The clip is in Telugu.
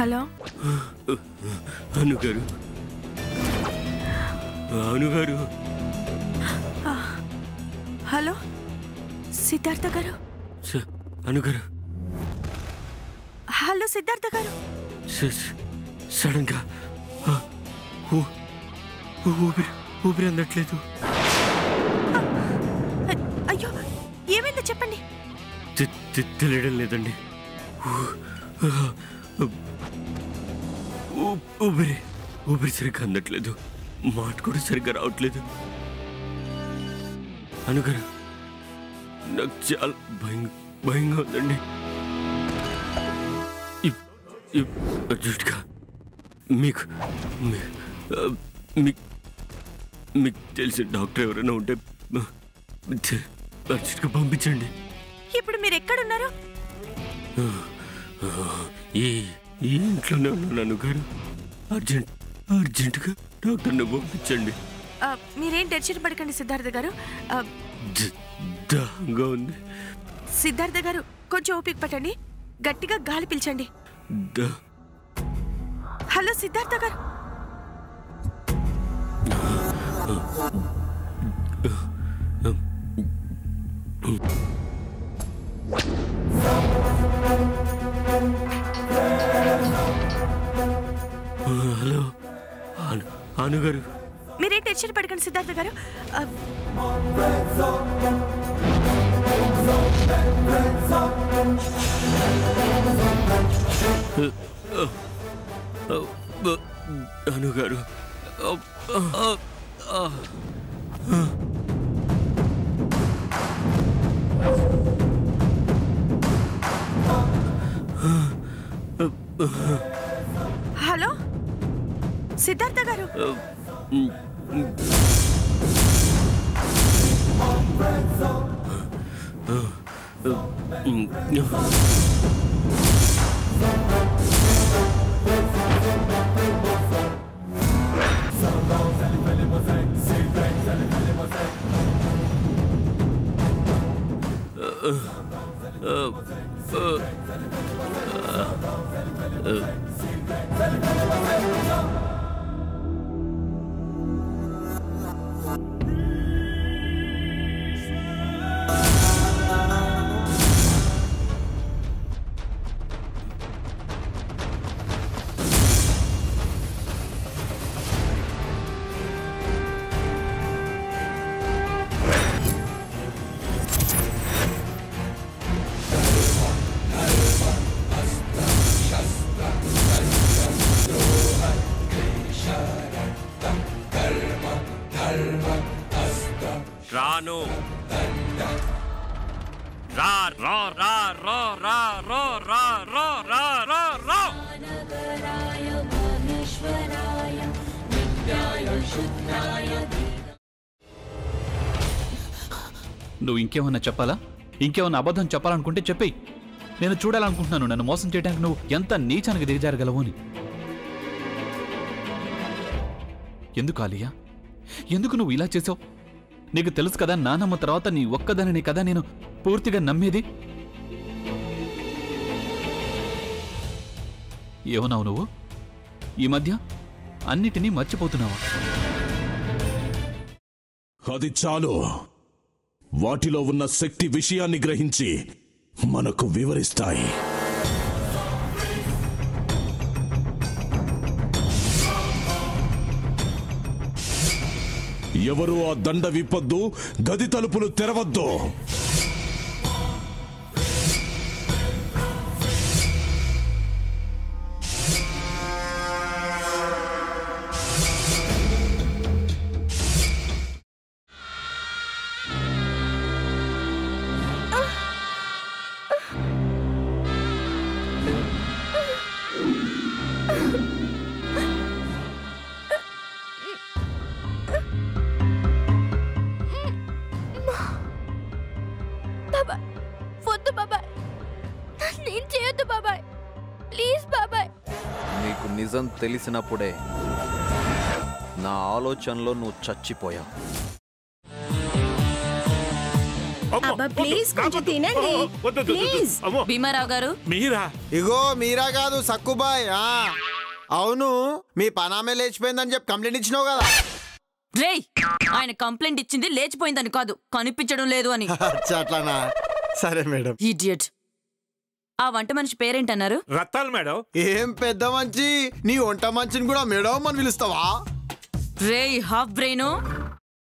హలో అనుగారు, అనుగారు. హలో సిద్ధార్థ గారు. అనుగారు. హలో సిద్ధార్థ గారు. సడన్ గా ఊపిరి అందట్లేదు. అయ్యో ఏమైందో చెప్పండి. తెలియడం లేదండి. ఊపిరి సరిగ్గా అందట్లేదు. మాట కూడా సరిగ్గా రావట్లేదు. అనుగారు, నాకు చాలా భయంగా ఉందండి. అర్జెంట్గా మీకు తెలిసిన డాక్టర్ ఎవరైనా ఉంటే అర్జెంట్గా పంపించండి. ఇప్పుడు మీరు ఎక్కడున్నారు? ఈ ఇంట్లోనే ఉన్నాను అనుగారు. అర్జెంటుగా డాక్టర్ని పంపించండి. మీరేం టెన్షన్ పడకండి సిద్ధార్థ గారు. దాహంగా ఉంది. సిద్ధార్థ గారు కొంచెం ఓపిక పట్టండి. గట్టిగా గాలి పీల్చండి. హలో సిద్ధార్థ గారు. హలో అనుగారు. మీరేం టెన్షన్ పడకండి సిద్ధార్థ గారు. అనుగారు. హలో సిద్ధార్థ గారు. రాను. రా రా రా రా రా రా రా రా రా రా రా. నువ్వు ఇంకేమన్నా చెప్పాలా? ఇంకేమన్నా అబద్ధం చెప్పాలనుకుంటే చెప్పేయి. నేను చూడాలనుకుంటున్నాను నన్ను మోసం చేయడానికి నువ్వు ఎంత నీచానికి దిగజారగలవు అని. ఎందుకు ఆలియా, ఎందుకు నువ్వు ఇలా చేసావు? నీకు తెలుసు కదా నానమ్మ తర్వాత నీ ఒక్కదానిని కదా నేను పూర్తిగా నమ్మేది. ఏమన్నావు నువ్వు? ఈ మధ్య అన్నిటినీ మర్చిపోతున్నావా? అది చాలు. వాటిలో ఉన్న శక్తి విషయాన్ని గ్రహించి మనకు వివరిస్తాయి. ఎవరు ఆ దండ విప్పొద్దు, గది తలుపులు తెరవద్దు. నీకు నిజం తెలిసినప్పుడే నా ఆలోచనలో నువ్వు చచ్చిపోయావు. అబ్బా ప్లీజ్ కొంచెం తినండి ప్లీజ్. భీమారావు గారు మీరా? ఇగో మీరా కాదు సక్కుబాయ్. అవును మీ పనామే లేచిపోయిందని చెప్పి కంప్లైంట్ ఇచ్చినావు కదా. రేయ్, ఆయన కంప్లైంట్ ఇచ్చింది లేచిపోయిందని కాదు, కనిపించడం లేదు అని. అట్లానా? సరే మేడం. ఇడియట్. ఆ వంట మనిషి పేరేంటన్నారు? రత్తాలు మేడం. ఏం పెద్ద మంచి, నీ వంట మంచిని కూడా మేడం అని పిలుస్తావా? రేయ్ హాఫ్ బ్రెయిన్,